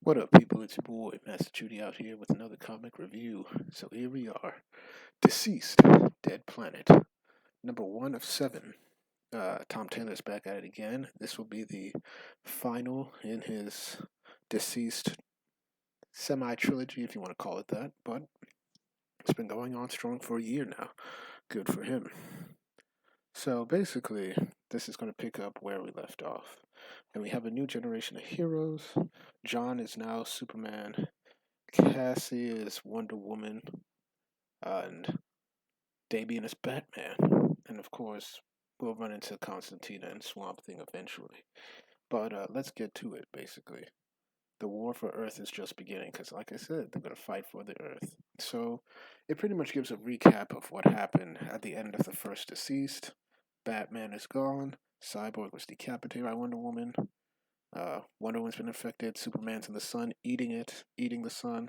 What up, people? It's your boy, Master Judy, out here with another comic review. So here we are. Deceased, Dead Planet. Number 1 of 7. Tom Taylor's back at it again. This will be the final in his Deceased semi-trilogy, if you want to call it that. But it's been going on strong for a year now. Good for him. So basically, this is going to pick up where we left off. And we have a new generation of heroes. John is now Superman. Cassie is Wonder Woman, and Damian is Batman. And of course, we'll run into Constantina and Swamp Thing eventually. But let's get to it, basically. The war for Earth is just beginning, because, like I said, they're going to fight for the Earth. So it pretty much gives a recap of what happened at the end of the first Deceased. Batman is gone. Cyborg was decapitated by Wonder Woman. Wonder Woman's been infected. Superman's in the sun, eating the sun.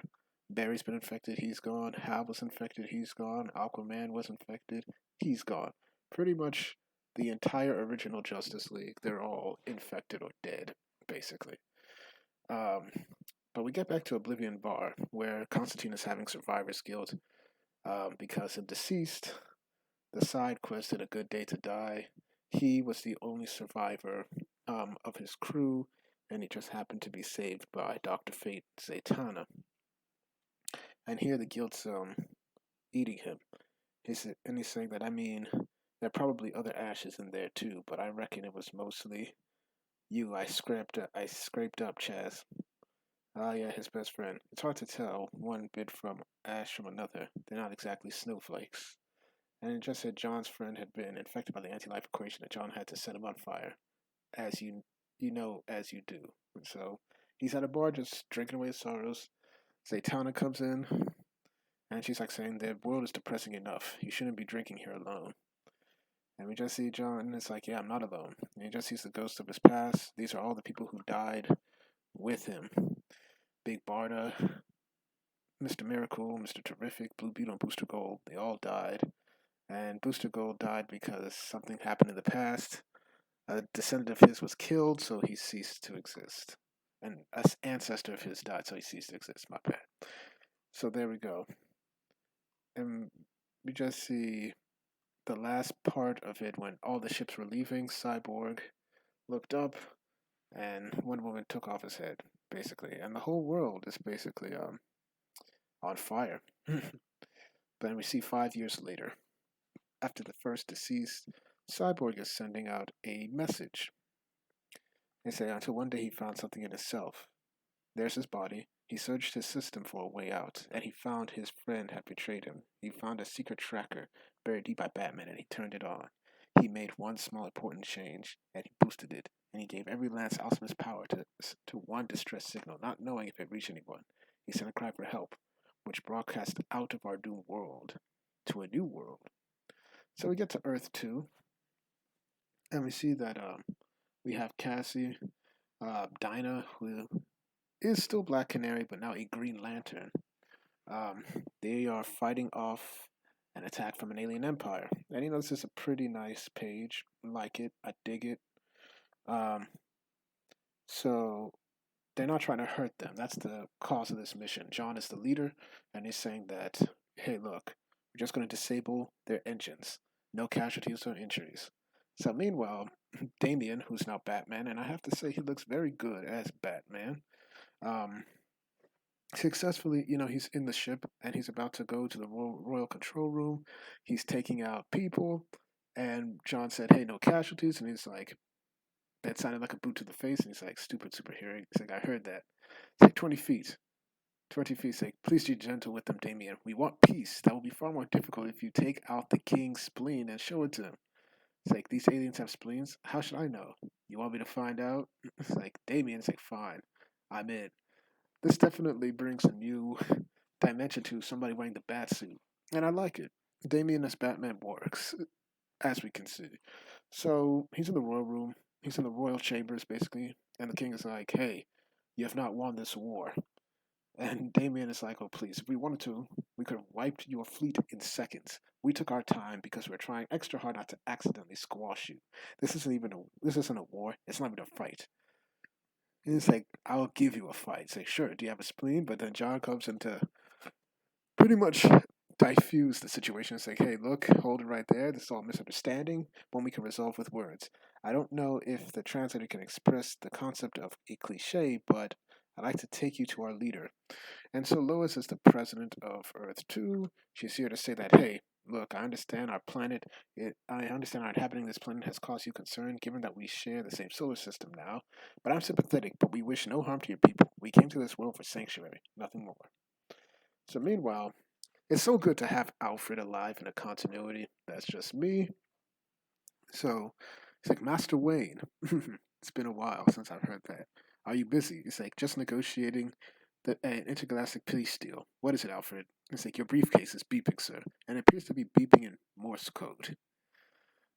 Barry's been infected. He's gone. Hal was infected. He's gone. Aquaman was infected. He's gone. Pretty much the entire original Justice League, they're all infected or dead, basically. But we get back to Oblivion Bar, where Constantine is having survivor's guilt because in Deceased, the side quest did A Good Day to Die. He was the only survivor of his crew, and he just happened to be saved by Dr. Fate Zatanna. And here the guilt's eating him. He's saying that, there are probably other ashes in there too, but I reckon it was mostly you. I scraped up Chaz. Ah, yeah, his best friend. It's hard to tell one bit from ash from another. They're not exactly snowflakes. And it just said John's friend had been infected by the anti-life equation, and John had to set him on fire, as you do. And so he's at a bar just drinking away his sorrows. Zatanna comes in, and she's like saying the world is depressing enough. You shouldn't be drinking here alone. And we just see John, and it's like, yeah, I'm not alone. And he just sees the ghosts of his past. These are all the people who died with him. Big Barda, Mr. Miracle, Mr. Terrific, Blue Beetle, and Booster Gold. They all died. And Booster Gold died because something happened in the past. A descendant of his was killed, so he ceased to exist. And an ancestor of his died, so he ceased to exist. My bad. So there we go. And we just see the last part of it when all the ships were leaving. Cyborg looked up, and Wonder Woman took off his head, basically. And the whole world is basically on fire. Then we see 5 years later, after the first Deceased, Cyborg is sending out a message. They say until one day he found something in himself. There's his body. He searched his system for a way out, and he found his friend had betrayed him. He found a secret tracker buried deep by Batman, and he turned it on. He made one small important change, and he boosted it, and he gave every lance ounce of his power to one distress signal, not knowing if it reached anyone. He sent a cry for help, which broadcast out of our doomed world to a new world. So we get to Earth 2, and we see that we have Cassie, Dinah, who is still Black Canary, but now a Green Lantern. They are fighting off an attack from an alien empire. And this is a pretty nice page. I like it. I dig it. So they're not trying to hurt them. That's the cause of this mission. John is the leader, and he's saying that, hey, look, we're just going to disable their engines. No casualties or injuries. So meanwhile, Damian, who's now Batman, and I have to say he looks very good as Batman, successfully, he's in the ship and he's about to go to the royal control room. He's taking out people, and John said, hey, no casualties, and he's like, that sounded like a boot to the face, and he's like, stupid superhero. He's like, I heard that. It's like 20 feet. 20 feet. He's like, please be gentle with them, Damien. We want peace. That will be far more difficult if you take out the king's spleen and show it to him. It's like, these aliens have spleens? How should I know? You want me to find out? It's like, Damien's like, fine, I'm in. This definitely brings a new dimension to somebody wearing the bat suit. And I like it. Damian as Batman works, as we can see. So he's in the royal room. He's in the royal chambers, basically. And the king is like, hey, you have not won this war. And Damian is like, oh, please, if we wanted to, we could have wiped your fleet in seconds. We took our time because we're trying extra hard not to accidentally squash you. This isn't a war. It's not even a fight. And it's like, I'll give you a fight. It's like, sure, do you have a spleen? But then John comes in to pretty much diffuse the situation. It's like, hey, look, hold it right there. This is all misunderstanding. One we can resolve with words. I don't know if the translator can express the concept of a cliche, but I'd like to take you to our leader. And so Lois is the president of Earth 2. She's here to say that, hey, look, I understand our planet, I understand our inhabiting this planet has caused you concern, given that we share the same solar system now. But I'm sympathetic, but we wish no harm to your people. We came to this world for sanctuary, nothing more. So meanwhile, it's so good to have Alfred alive in a continuity. That's just me. So it's like, Master Wayne, it's been a while since I've heard that. Are you busy? It's like, just negotiating an intergalactic peace deal. What is it, Alfred? It's like, your briefcase is beeping, sir, and it appears to be beeping in Morse code.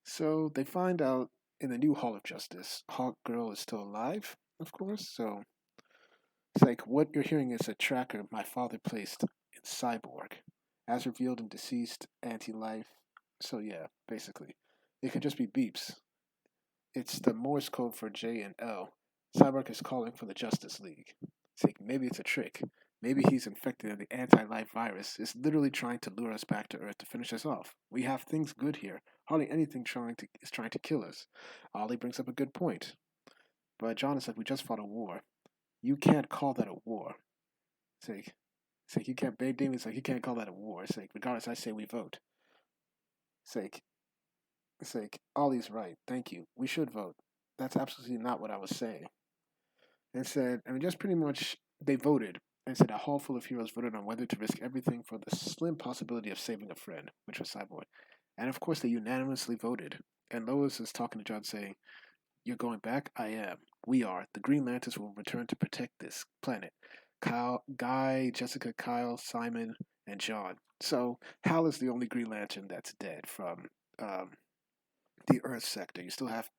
So they find out in the new Hall of Justice, Hawk Girl is still alive, of course. So it's like, what you're hearing is a tracker my father placed in Cyborg, as revealed in DCeased Anti-Life. So yeah, basically, it could just be beeps. It's the Morse code for J and L. Cyborg is calling for the Justice League. It's like, maybe it's a trick. Maybe he's infected and the anti-life virus is literally trying to lure us back to Earth to finish us off. We have things good here. Hardly anything is trying to kill us. Ollie brings up a good point. But John is like, we just fought a war. You can't call that a war. It's like you can't. Babe Damon's like, you can't call that a war. It's like, regardless, I say we vote. It's like, it's like, Ollie's right. Thank you. We should vote. That's absolutely not what I was saying. And said, I mean, just pretty much, they voted and said a hall full of heroes voted on whether to risk everything for the slim possibility of saving a friend, which was Cyborg. And of course, they unanimously voted. And Lois is talking to John, saying, "You're going back? I am. We are. The Green Lanterns will return to protect this planet. Kyle, Guy, Jessica, Kyle, Simon, and John. So Hal is the only Green Lantern that's dead from um, the Earth sector. You still have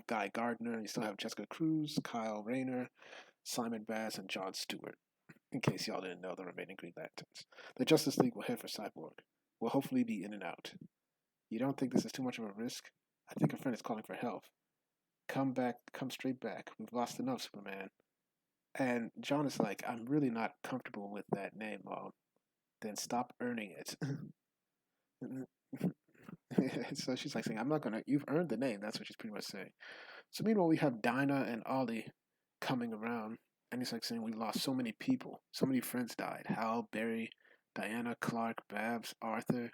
Guy Gardner. You still have Jessica Cruz, Kyle Rayner, Simon Bass, and John Stewart. In case y'all didn't know the remaining Green Lanterns, the Justice League will head for Cyborg. Will hopefully be in and out. You don't think this is too much of a risk? I think a friend is calling for help. Come back, come straight back. We've lost enough, Superman." And John is like, "I'm really not comfortable with that name, Mom." Then stop earning it. So she's like saying, "I'm not gonna. You've earned the name." That's what she's pretty much saying. So meanwhile, we have Dinah and Ollie coming around, and he's like saying, "We lost so many people. So many friends died. Hal, Barry, Diana, Clark, Babs, Arthur,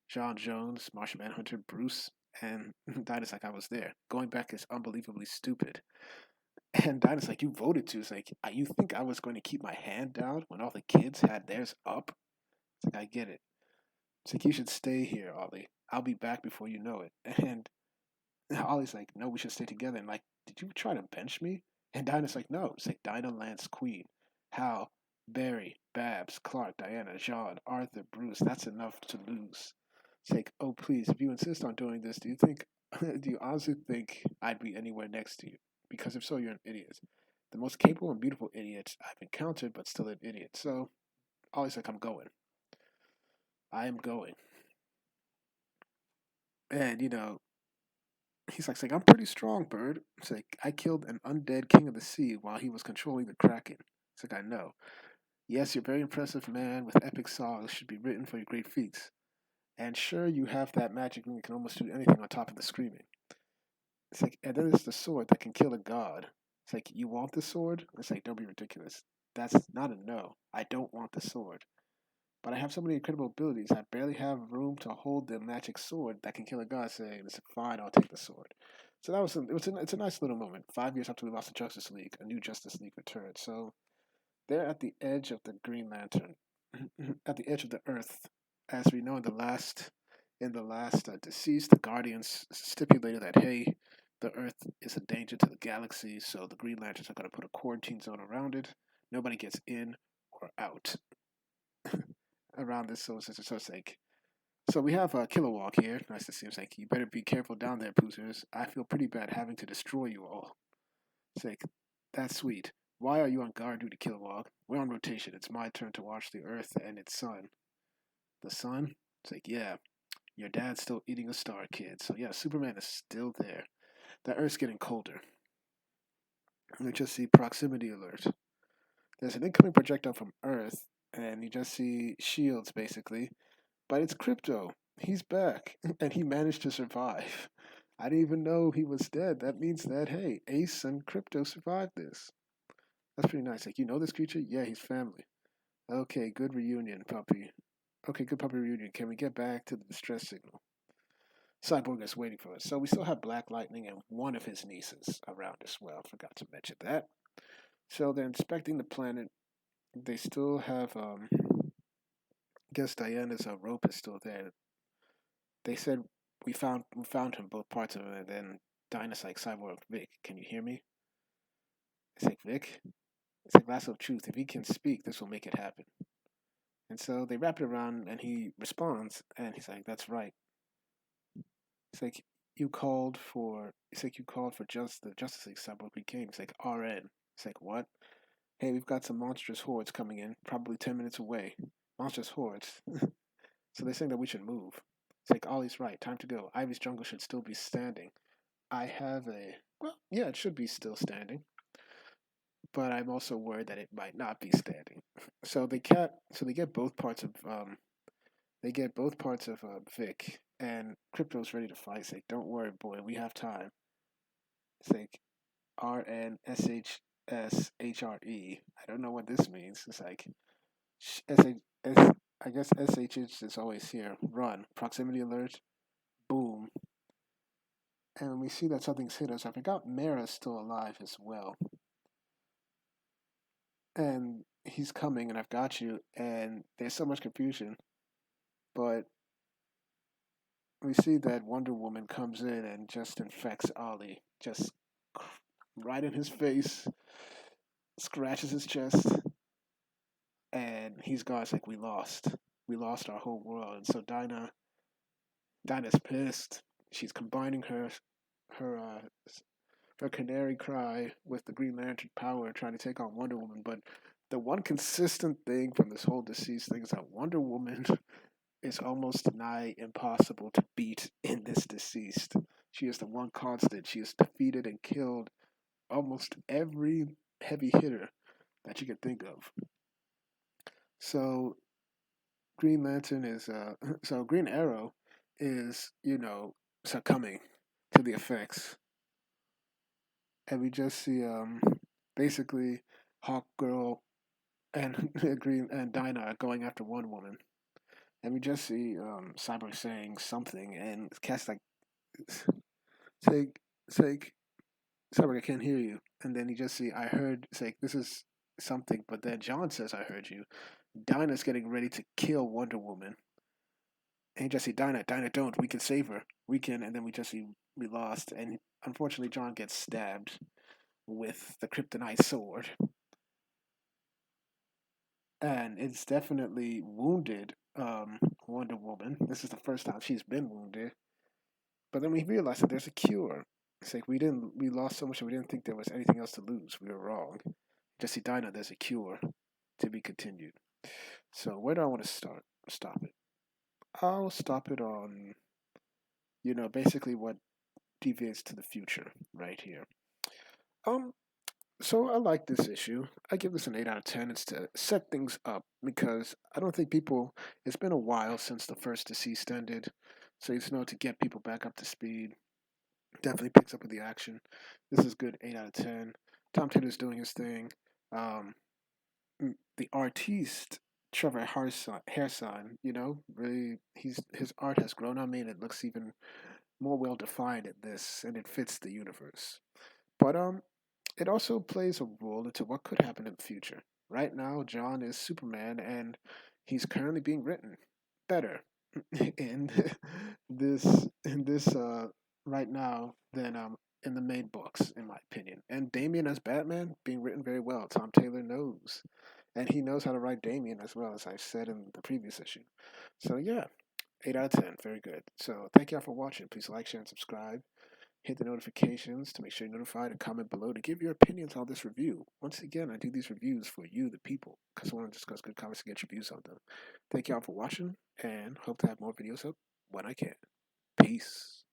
John Jones, Martian Manhunter, Bruce." And Dinah's like, "I was there. Going back is unbelievably stupid." And Dinah's like, "You voted to." It's like, "You think I was going to keep my hand down when all the kids had theirs up?" It's like, "I get it." It's like, "You should stay here, Ollie. I'll be back before you know it." And Ollie's like, "No, we should stay together." And like, "Did you try to bench me?" And Dinah's like, "No." It's like, Dinah Lance Queen, Hal, Barry, Babs, Clark, Diana, John, Arthur, Bruce. That's enough to lose. It's like, "Oh, please, if you insist on doing this, do you think, do you honestly think I'd be anywhere next to you? Because if so, you're an idiot. The most capable and beautiful idiot I've encountered, but still an idiot." So Ollie's like, "I'm going. I am going." And, he's like saying, "I'm pretty strong, Bird." It's like, "I killed an undead king of the sea while he was controlling the Kraken." It's like, "I know. Yes, you're very impressive, man, with epic songs should be written for your great feats. And sure, you have that magic ring that can almost do anything on top of the screaming." It's like, and then there's the sword that can kill a god. It's like, "You want the sword?" It's like, "Don't be ridiculous. That's not a no. I don't want the sword. But I have so many incredible abilities, I barely have room to hold the magic sword that can kill a god." Saying, "It's fine, I'll take the sword." So that was it's a nice little moment. 5 years after we lost the Justice League, a new Justice League returned. So they're at the edge of the Green Lantern, at the edge of the Earth, as we know in the last DCeased, the Guardians stipulated that, hey, the Earth is a danger to the galaxy, so the Green Lanterns are going to put a quarantine zone around it. Nobody gets in or out around this solar system. So it's like, so we have Kilowog here. Nice to see him. It's like, "You better be careful down there, Poozers. I feel pretty bad having to destroy you all." It's like, "That's sweet. Why are you on guard duty, Kilowog? We're on rotation. It's my turn to watch the Earth and its sun." "The sun?" It's like, "Yeah, your dad's still eating a star, kid." So yeah, Superman is still there. The Earth's getting colder. You just see proximity alert. There's an incoming projectile from Earth, and you just see shields basically. But it's Crypto. He's back, and he managed to survive. I didn't even know he was dead. That means that, hey, Ace and Crypto survived this. That's pretty nice. Like, you know this creature? Yeah, he's family. Okay, good reunion, puppy. Okay, good puppy reunion. Can we get back to the distress signal? Cyborg is waiting for us. So we still have Black Lightning and one of his nieces around as well. Forgot to mention that. So they're inspecting the planet. They still have, I guess Diana's rope is still there. They said we found him, both parts of him, and then Dinah's like, Cyborg, Vic, can you hear me? It's like, Vic? It's like Lasso of Truth. If he can speak, this will make it happen. And so they wrap it around, and he responds, and he's like, "That's right." It's like you called for. It's like you called for just the Justice League Cyborg Brigade. It's like RN. It's like what? Hey, we've got some monstrous hordes coming in, probably 10 minutes away. Monstrous hordes. So they're saying that we should move. It's like Ollie's right. Time to go. Ivy's jungle should still be standing. I have a well, yeah, it should be still standing, but I'm also worried that it might not be standing. So they get both parts of Vic, and Crypto's ready to fight. It's like, don't worry, boy, we have time. It's like RNSHSHRE. I don't know what this means. It's like I guess SH is always here. Run. Proximity alert. Boom. And we see that something's hit us. I forgot Mara's still alive as well. And he's coming, and I've got you. And there's so much confusion. But we see that Wonder Woman comes in and just infects Ollie, just right in his face, scratches his chest, and he's gone. It's like we lost our whole world. And so Dinah's pissed. She's combining her her canary cry with the Green Lantern power, trying to take on Wonder Woman. But the one consistent thing from this whole DCeased thing is that Wonder Woman is almost nigh impossible to beat in this DCeased. She is the one constant. She has defeated and killed almost every heavy hitter that you could think of. So Green Lantern is so Green Arrow is, succumbing to the effects. And we just see basically Hawk Girl and Green and Dinah are going after one woman. And we just see Cyborg saying something, and Cat's like, say, say, Cyborg, I can't hear you. And then you just see, I heard, say, this is something, but then John says, I heard you. Dinah's getting ready to kill Wonder Woman. And you just see, Dinah, don't. We can save her. We can. And then we just see, we lost. And unfortunately, John gets stabbed with the kryptonite sword. And it's definitely wounded Wonder Woman. This is the first time she's been wounded. But then we realized that there's a cure. It's like we lost so much that we didn't think there was anything else to lose. We were wrong. Jesse Dinah, there's a cure to be continued. So where do I want to stop it? I'll stop it on, basically what deviates to the future right here. Um, so I like this issue. I give this an 8 out of 10. It's to set things up because I don't think it's been a while since the first DCeased ended. So to get people back up to speed. Definitely picks up with the action. This is good 8 out of 10. Tom Taylor's doing his thing. Um, the artiste, Trevor Hairsign, really, his art has grown on me and it looks even more well defined in this and it fits the universe. But it also plays a role into what could happen in the future. Right now, John is Superman, and he's currently being written better in this right now than in the main books, in my opinion. And Damian as Batman being written very well. Tom Taylor knows, and he knows how to write Damian as well, as I said in the previous issue. So yeah, 8 out of 10, very good. So thank y'all for watching. Please like, share, and subscribe. Hit the notifications to make sure you're notified and comment below to give your opinions on this review. Once again, I do these reviews for you, the people, because I want to discuss good comics and get your views on them. Thank y'all for watching, and hope to have more videos up when I can. Peace.